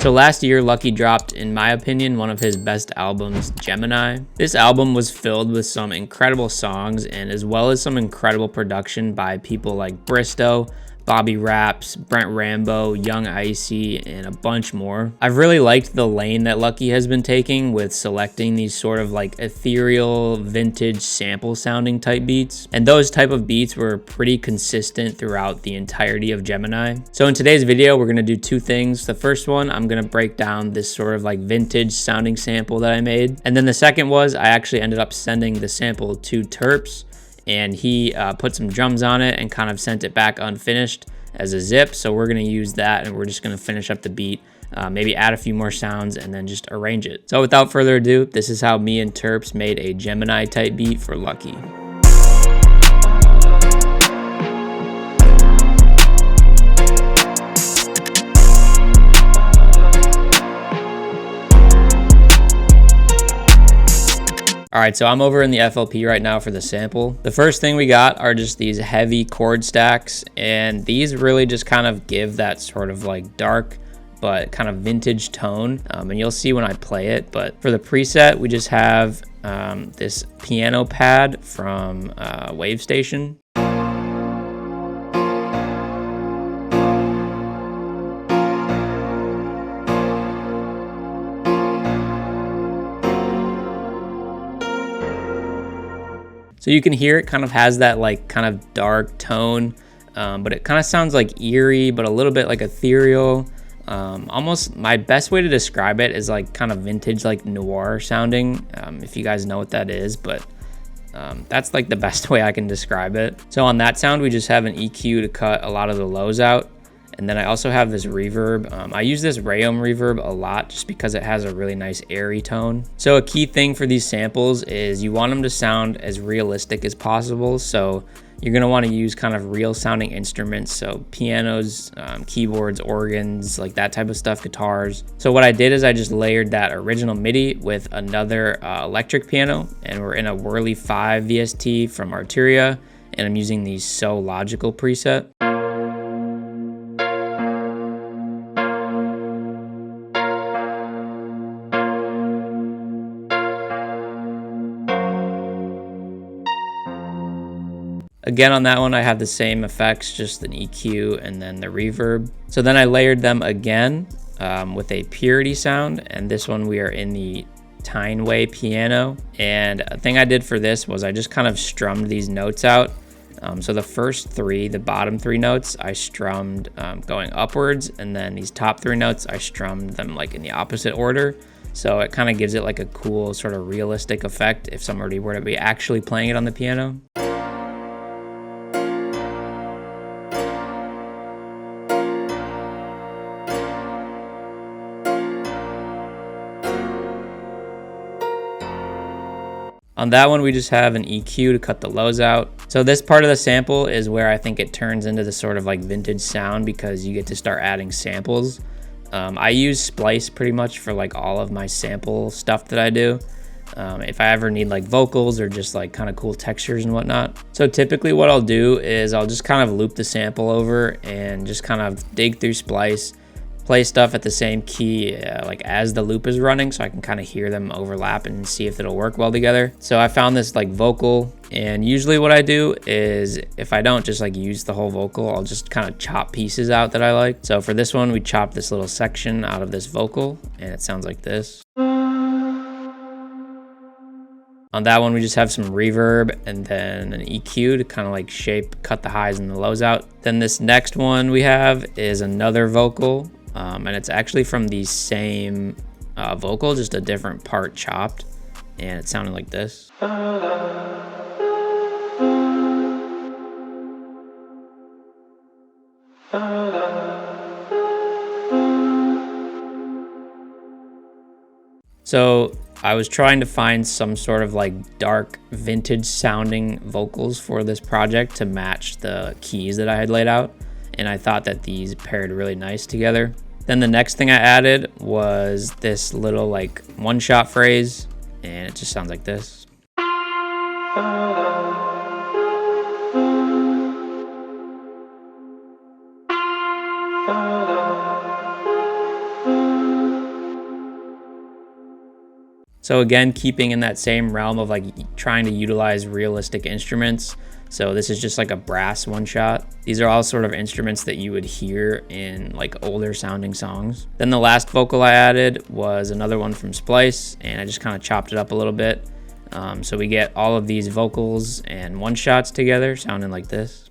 So last year, Lucki dropped, in my opinion, one of his best albums, Gemini. This album was filled with some incredible songs and as well as some incredible production by people like Bristow, Bobby Raps, Brent Rambo, Young Icy, and a bunch more. I've really liked the lane that Lucki has been taking with selecting these sort of like ethereal, vintage, sample sounding type beats. And those type of beats were pretty consistent throughout the entirety of Gemini. So in today's video, we're gonna do two things. The first one, I'm gonna break down this sort of like vintage sounding sample that I made. And then the second was, I actually ended up sending the sample to Terps, and he put some drums on it and kind of sent it back unfinished as a zip. So we're gonna use that and we're just gonna finish up the beat, maybe add a few more sounds and then just arrange it. So without further ado, this is how me and Terps made a Gemini type beat for Lucki. All right, so I'm over in the FLP right now for the sample. The first thing we got are just these heavy chord stacks, and these really just kind of give that sort of like dark but kind of vintage tone, and you'll see when I play it. But for the preset, we just have this piano pad from Wave Station. So you can hear it kind of has that like kind of dark tone, but it kind of sounds like eerie, but a little bit like ethereal. Almost my best way to describe it is like kind of vintage, like noir sounding, if you guys know what that is, but that's like the best way I can describe it. So on that sound, we just have an EQ to cut a lot of the lows out. And then I also have this reverb. I use this Rayom reverb a lot just because it has a really nice airy tone. So a key thing for these samples is you want them to sound as realistic as possible. So you're gonna wanna use kind of real sounding instruments. So pianos, keyboards, organs, like that type of stuff, guitars. So what I did is I just layered that original MIDI with another electric piano, and we're in a Whirly 5 VST from Arturia, and I'm using the So Logical preset. Again, on that one, I have the same effects, just an EQ and then the reverb. So then I layered them again with a Purity sound, and this one we are in the Tyneway piano. And a thing I did for this was I just kind of strummed these notes out. So the first three, the bottom three notes, I strummed going upwards, and then these top three notes, I strummed them like in the opposite order. So it kind of gives it like a cool sort of realistic effect if somebody were to be actually playing it on the piano. On that one, we just have an EQ to cut the lows out. So this part of the sample is where I think it turns into the sort of like vintage sound because you get to start adding samples. I use Splice pretty much for like all of my sample stuff that I do. If I ever need like vocals or just like kind of cool textures and whatnot. So typically what I'll do is I'll just kind of loop the sample over and just kind of dig through Splice, play stuff at the same key like as the loop is running, so I can kind of hear them overlap and see if it'll work well together. So I found this like vocal, and usually what I do is if I don't just like use the whole vocal, I'll just kind of chop pieces out that I like. So for this one, we chopped this little section out of this vocal, and it sounds like this. On that one, we just have some reverb and then an EQ to kind of like cut the highs and the lows out. Then this next one we have is another vocal. And it's actually from the same vocal, just a different part chopped, and it sounded like this. So I was trying to find some sort of like dark vintage sounding vocals for this project to match the keys that I had laid out, and I thought that these paired really nice together. Then the next thing I added was this little like one-shot phrase, and it just sounds like this. So again, keeping in that same realm of like trying to utilize realistic instruments. So this is just like a brass one shot. These are all sort of instruments that you would hear in like older sounding songs. Then the last vocal I added was another one from Splice, and I just kind of chopped it up a little bit. So we get all of these vocals and one shots together sounding like this.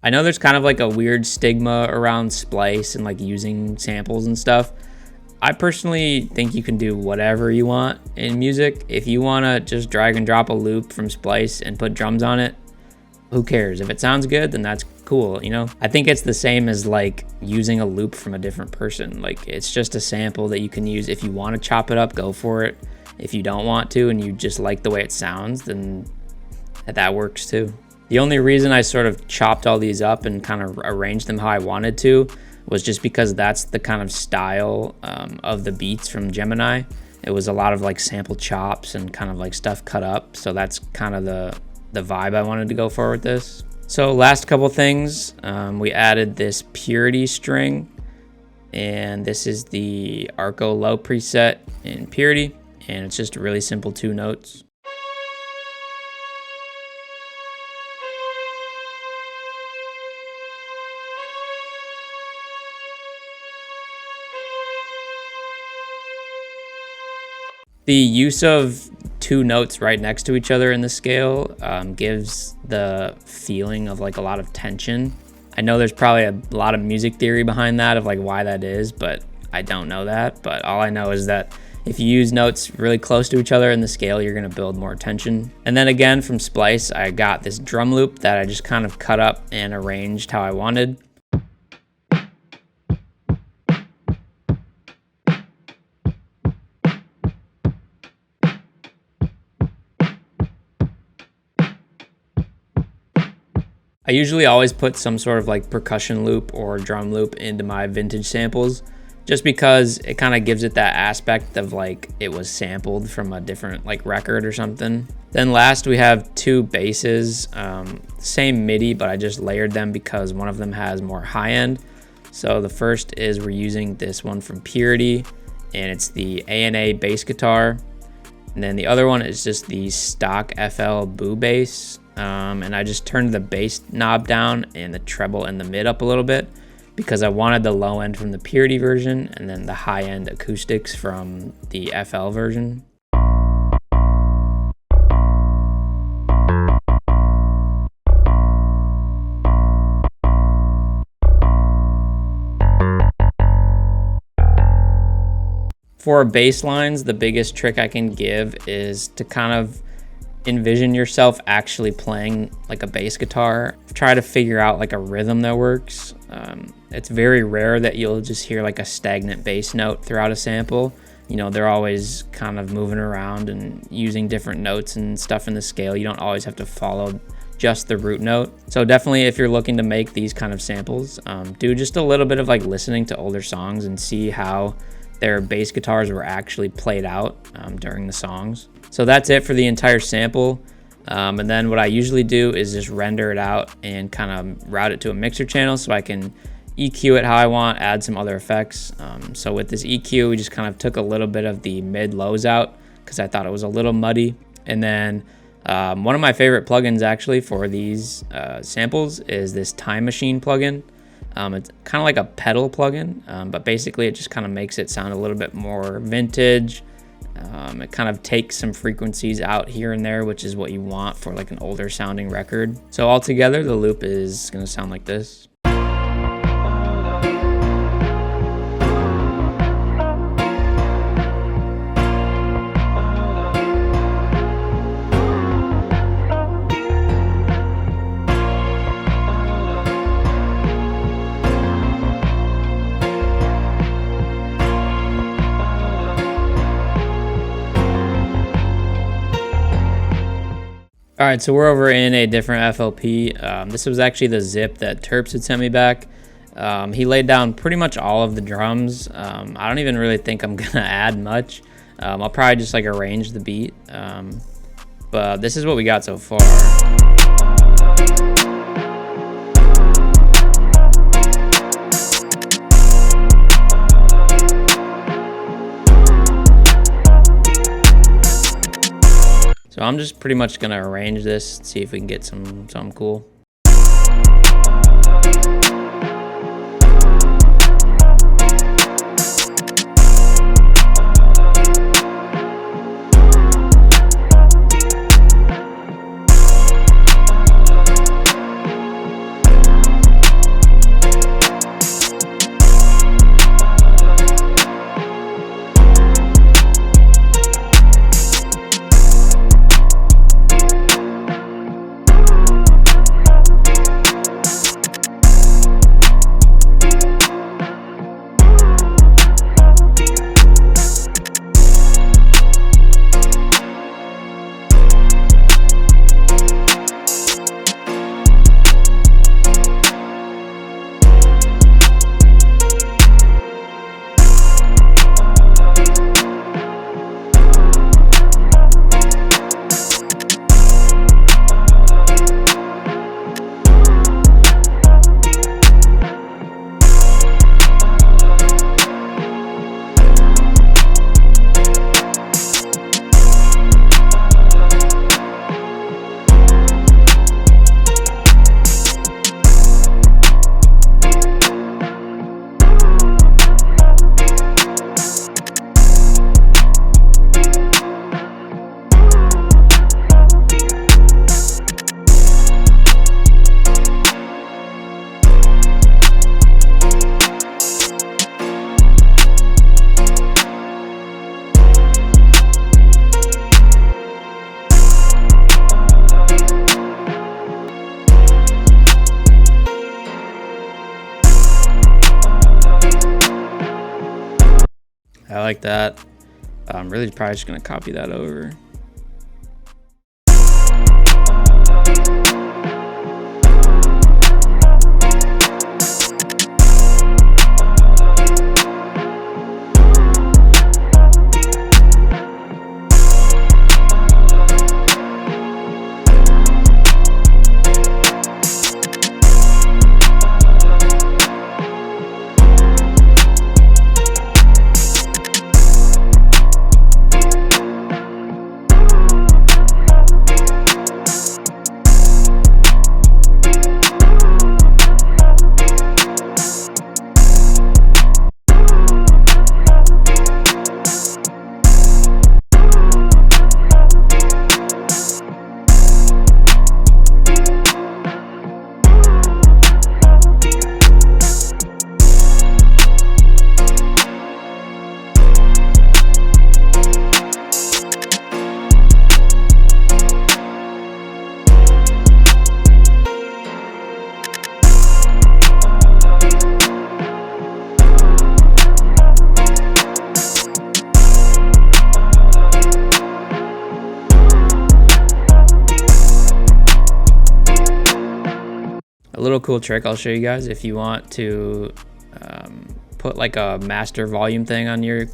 I know there's kind of like a weird stigma around Splice and like using samples and stuff. I personally think you can do whatever you want in music. If you want to just drag and drop a loop from Splice and put drums on it, who cares? If it sounds good, then that's cool, you know? I think it's the same as like using a loop from a different person. Like it's just a sample that you can use. If you want to chop it up, go for it. If you don't want to and you just like the way it sounds, then that works too. The only reason I sort of chopped all these up and kind of arranged them how I wanted to was just because that's the kind of style of the beats from Gemini. It was a lot of like sample chops and kind of like stuff cut up. So that's kind of the vibe I wanted to go for with this. So last couple things, we added this Purity string, and this is the Arco Low preset in Purity, and it's just really simple 2 notes. The use of 2 notes right next to each other in the scale gives the feeling of like a lot of tension. I know there's probably a lot of music theory behind that of like why that is, but I don't know that. But all I know is that if you use notes really close to each other in the scale, you're gonna build more tension. And then again from Splice, I got this drum loop that I just kind of cut up and arranged how I wanted. I usually always put some sort of like percussion loop or drum loop into my vintage samples, just because it kind of gives it that aspect of like it was sampled from a different like record or something. Then last we have 2 basses, same MIDI, but I just layered them because one of them has more high end. So the first is we're using this one from Purity, and it's the A&A bass guitar. And then the other one is just the stock FL Boo bass. And I just turned the bass knob down and the treble and the mid up a little bit because I wanted the low end from the Purity version and then the high end acoustics from the FL version. For bass lines, the biggest trick I can give is to kind of envision yourself actually playing like a bass guitar. Try to figure out like a rhythm that works. It's very rare that you'll just hear like a stagnant bass note throughout a sample. You know, they're always kind of moving around and using different notes and stuff in the scale. You don't always have to follow just the root note. So definitely if you're looking to make these kind of samples, do just a little bit of like listening to older songs and see how their bass guitars were actually played out during the songs. So that's it for the entire sample. And then what I usually do is just render it out and kind of route it to a mixer channel so I can EQ it how I want, add some other effects. So with this EQ, we just kind of took a little bit of the mid-lows out because I thought it was a little muddy. And then one of my favorite plugins actually for these samples is this Time Machine plugin. It's kind of like a pedal plugin, but basically it just kind of makes it sound a little bit more vintage. It kind of takes some frequencies out here and there, which is what you want for like an older sounding record. So altogether, the loop is going to sound like this. All right, so we're over in a different FLP. This was actually the zip that Terps had sent me back. He laid down pretty much all of the drums. I don't even really think I'm gonna add much. I'll probably just like arrange the beat. But this is what we got so far. So I'm just pretty much gonna arrange this, see if we can get something cool. I like that. I'm really probably just gonna copy that over. A little cool trick I'll show you guys if you want to put like a master volume thing on your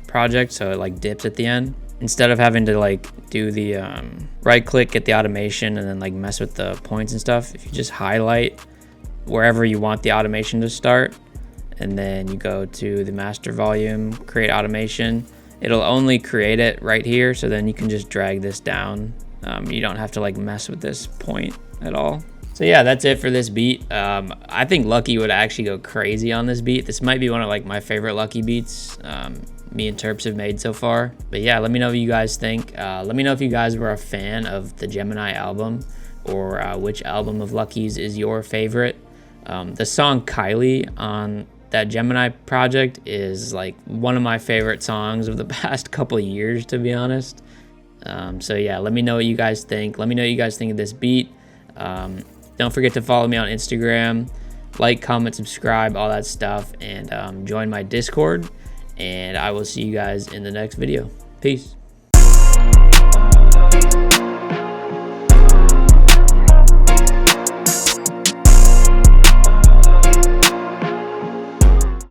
project so it like dips at the end. Instead of having to like do the right click, get the automation, and then like mess with the points and stuff, if you just highlight wherever you want the automation to start, and then you go to the master volume, create automation, it'll only create it right here. So then you can just drag this down. You don't have to like mess with this point at all. So yeah, that's it for this beat. I think Lucki would actually go crazy on this beat. This might be one of like my favorite Lucki beats me and Terps have made so far. But yeah, let me know what you guys think. Let me know if you guys were a fan of the Gemini album, or which album of Lucki's is your favorite. The song Kylie on that Gemini project is like one of my favorite songs of the past couple of years, to be honest. So yeah, let me know what you guys think. Let me know what you guys think of this beat. Don't forget to follow me on Instagram, like, comment, subscribe, all that stuff, and join my Discord. And I will see you guys in the next video. Peace.